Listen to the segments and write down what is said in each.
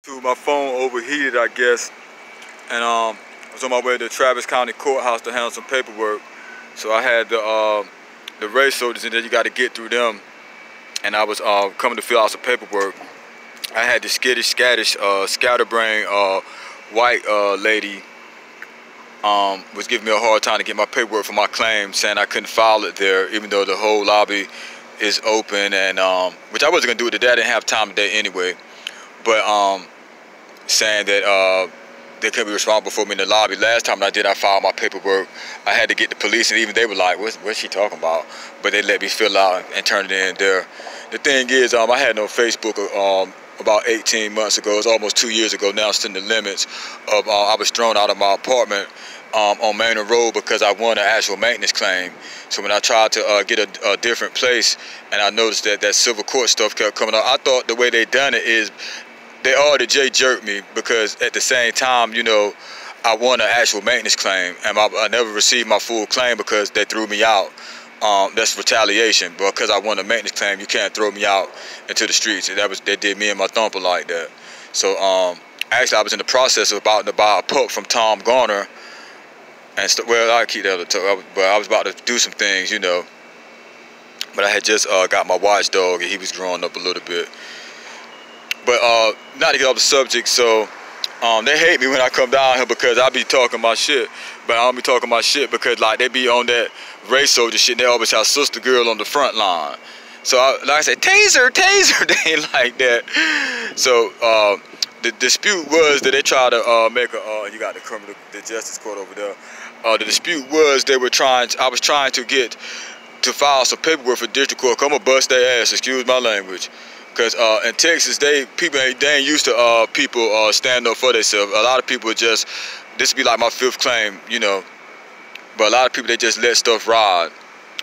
My phone overheated, I guess, and I was on my way to Travis County Courthouse to handle some paperwork. So I had the race soldiers, and then you got to get through them. And I was coming to fill out some paperwork. I had the skittish, scatterbrain white lady was giving me a hard time to get my paperwork for my claim, saying I couldn't file it there, even though the whole lobby is open, and which I wasn't gonna do it today. I didn't have time today anyway. But saying that they couldn't be responsible for me in the lobby. Last time I filed my paperwork, I had to get the police, and even they were like, what's she talking about? But they let me fill out and turn it in there. The thing is, I had no Facebook about 18 months ago. It's almost 2 years ago now. It's in the limits of I was thrown out of my apartment on Manor Road because I won an actual maintenance claim. So when I tried to get a different place, and I noticed that civil court stuff kept coming up, I thought the way they done it is they already jerked me, because at the same time, you know, I won an actual maintenance claim, and I never received my full claim because they threw me out. That's retaliation, but because I won a maintenance claim, you can't throw me out into the streets. They did me and my thumper like that. So actually, I was in the process of about to buy a pup from Tom Garner, and well, I keep that, but I was about to do some things, you know. But I had just got my watchdog, and he was growing up a little bit. But not to get off the subject, so they hate me when I come down here because I be talking my shit. But I don't be talking my shit because like they be on that race soldier shit. They always have sister girl on the front line. So like I said, taser, they ain't like that. So the dispute was that they tried to make a, you got the justice court over there. The dispute was I was trying to file some paperwork for district court. Come and bust their ass, excuse my language. Because in Texas, they ain't used to people standing up for themselves. A lot of people this be like my 5th claim, you know. But a lot of people, they just let stuff ride.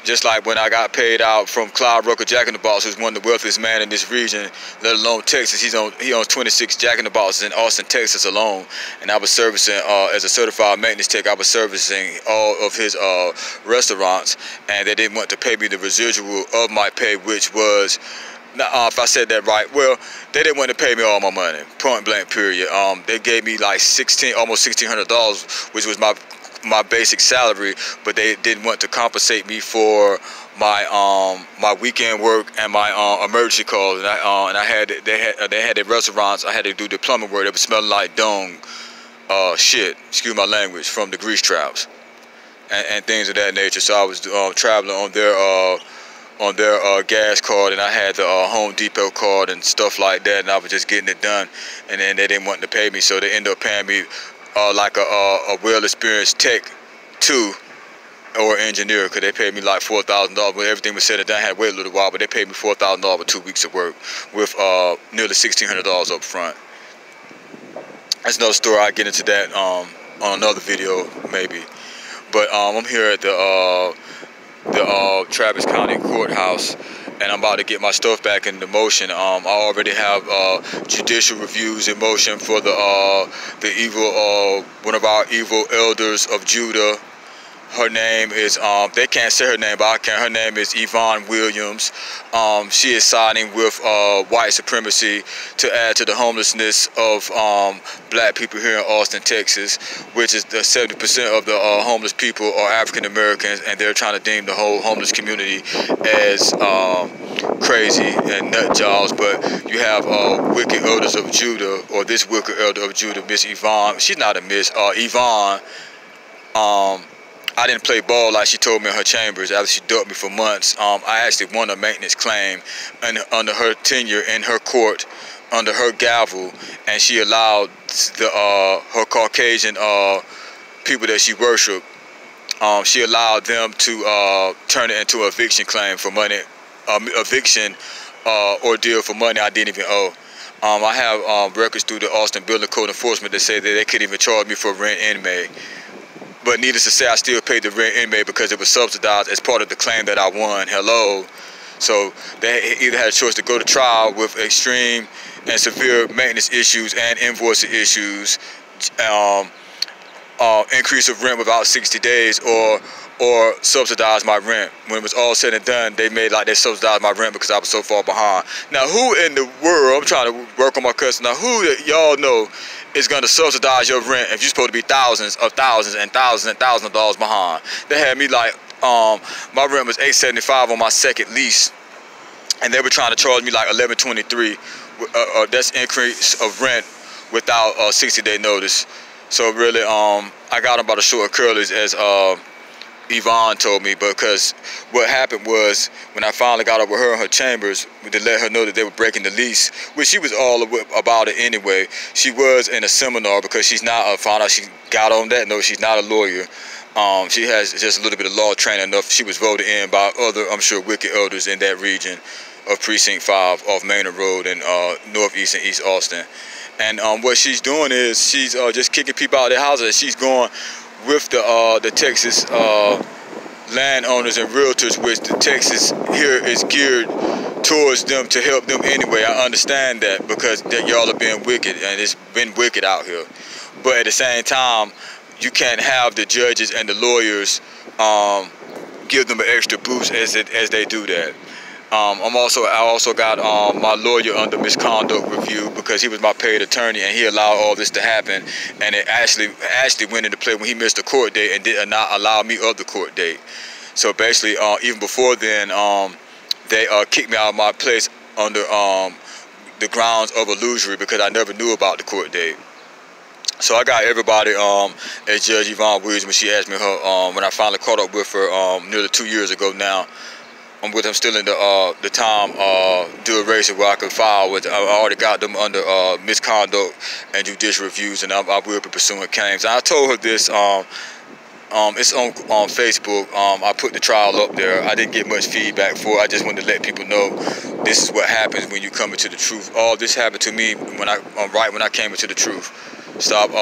Just like when I got paid out from Clyde Rucker Jack in the Box, who's one of the wealthiest man in this region, let alone Texas. He owns 26 Jack in the Boxes in Austin, Texas alone. And I was servicing, as a certified maintenance tech, I was servicing all of his restaurants. And they didn't want to pay me the residual of my pay, which was, if I said that right, well, they didn't want to pay me all my money, point blank period. They gave me like almost $1,600, which was my basic salary, but they didn't want to compensate me for my weekend work and my emergency calls. And they had their restaurants. I had to do the plumbing work. It was smelling like dung, shit, excuse my language, from the grease traps and things of that nature. So I was traveling on their gas card, and I had the Home Depot card and stuff like that, and I was just getting it done, and then they didn't want to pay me, so they ended up paying me like a well-experienced tech 2 or engineer, because they paid me like $4,000. But everything was said and done, I had to wait a little while, but they paid me $4,000 for 2 weeks of work with nearly $1,600 up front. That's another story. I'll get into that on another video maybe. But I'm here at the Travis County Courthouse, and I'm about to get my stuff back into motion. I already have judicial reviews in motion for the evil one of our evil elders of Judah. Her name is, they can't say her name, but I can. Her name is Yvonne Williams. She is siding with white supremacy to add to the homelessness of black people here in Austin, Texas, which is the 70% of the homeless people are African Americans, and they're trying to deem the whole homeless community as crazy and nut jobs. But you have wicked elders of Judah, or this wicked elder of Judah, Miss Yvonne. She's not a Miss, Yvonne. I didn't play ball like she told me in her chambers after she ducked me for months. I actually won a maintenance claim under her tenure in her court, under her gavel, and she allowed her Caucasian people that she worshiped, she allowed them to turn it into an eviction claim for money, eviction ordeal for money I didn't even owe. I have records through the Austin Building Code Enforcement that say that they couldn't even charge me for rent inmate. But needless to say, I still paid the rent inmate because it was subsidized as part of the claim that I won. Hello. So they either had a choice to go to trial with extreme and severe maintenance issues and invoicing issues, increase of rent without 60 days or subsidize my rent. When it was all said and done, they made like they subsidized my rent because I was so far behind. Now, who in the world, I'm trying to work on my customer, now who y'all know is going to subsidize your rent if you're supposed to be thousands and thousands of dollars behind? They had me like, my rent was $875 on my second lease, and they were trying to charge me like $1123. That's increase of rent without a 60-day notice. So really, I got them by the short curlies, as Yvonne told me, because what happened was when I finally got up with her in her chambers to let her know that they were breaking the lease, which she was all about it anyway. She was in a seminar because she's not, found out she got on that note, she's not a lawyer. She has just a little bit of law training enough. She was voted in by other, I'm sure, wicked elders in that region of Precinct 5 off Manor Road in Northeast and East Austin. And what she's doing is she's just kicking people out of their houses. She's going with the Texas landowners and realtors, which the Texas here is geared towards them to help them anyway. I understand that because y'all are being wicked, and it's been wicked out here. But at the same time, you can't have the judges and the lawyers give them an extra boost as they do that. I also got my lawyer under misconduct review because he was my paid attorney, and he allowed all this to happen. And it actually went into play when he missed a court date and did not allow me of the court date. So basically, even before then, they kicked me out of my place under the grounds of illusory because I never knew about the court date. So I got everybody as Judge Yvonne Williams when she asked me when I finally caught up with her nearly 2 years ago now. I'm with them still in the time duration where I could file with. I already got them under misconduct and judicial reviews, and I will be pursuing claims. And I told her this. It's on Facebook. I put the trial up there. I didn't get much feedback for it. I just wanted to let people know this is what happens when you come into the truth. All this happened to me when I came into the truth. Stop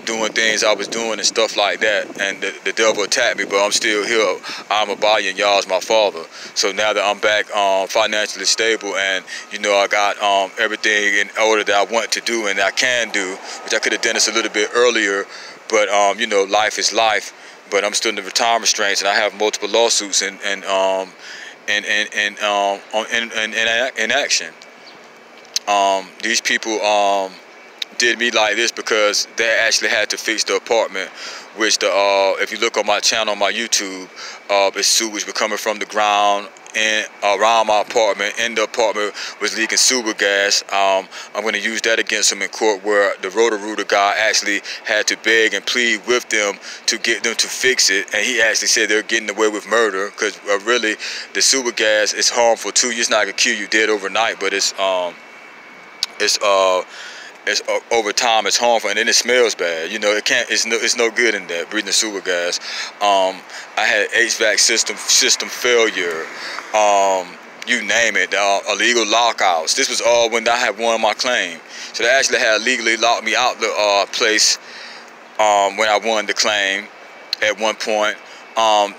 doing things I was doing and stuff like that, and the devil attacked me, but I'm still here. I'm Abiyah and y'all's my father. So now that I'm back financially stable, and you know I got everything in order that I want to do and I can do, which I could have done this a little bit earlier, but you know, life is life. But I'm still in the retirement restraints, and I have multiple lawsuits in action. These people did me like this because they actually had to fix the apartment, which if you look on my channel on my YouTube, it's sewage was coming from the ground and around my apartment. In the apartment was leaking sewer gas. I'm going to use that against them in court, where the Roto-Rooter guy actually had to beg and plead with them to get them to fix it, and he actually said they're getting away with murder because really the sewer gas is harmful too. It's not going to kill you dead overnight, but it's over time it's harmful, and then it smells bad. You know, it's no good in that, breathing sewer gas. I had HVAC system failure, you name it, illegal lockouts. This was all when I had won my claim. So they actually had legally locked me out the place when I won the claim at one point.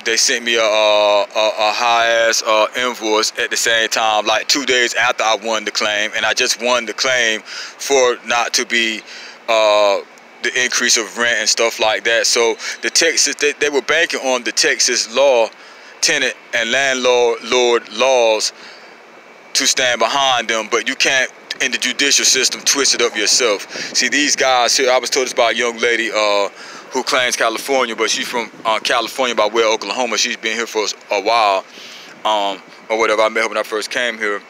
They sent me a high-ass invoice at the same time, like 2 days after I won the claim, and I just won the claim for not to be the increase of rent and stuff like that. So the Texas, they were banking on the Texas law, tenant and landlord laws to stand behind them, but you can't in the judicial system twist it up yourself. See, these guys here, I was told this by a young lady who claims California, but she's from California by way of Oklahoma. She's been here for a while, or whatever. I met her when I first came here,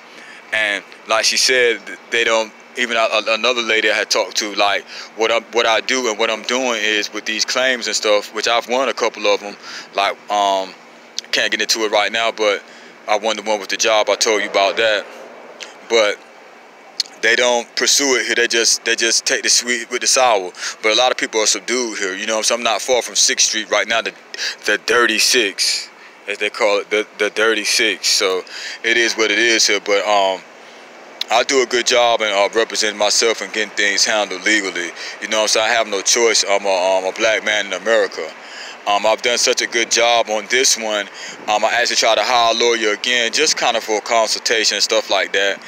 and like she said, they don't. Even another lady I had talked to, like what I do and what I'm doing is with these claims and stuff, which I've won a couple of them. Like can't get into it right now, but I won the one with the job. I told you about that, but they don't pursue it here. They just take the sweet with the sour. But a lot of people are subdued here. You know, so I'm not far from 6th Street right now, the Dirty Six, as they call it, the Dirty Six. So it is what it is here. But I do a good job in representing myself and getting things handled legally. You know, so I have no choice. I'm a black man in America. I've done such a good job on this one. I actually tried to hire a lawyer again, just kind of for a consultation and stuff like that.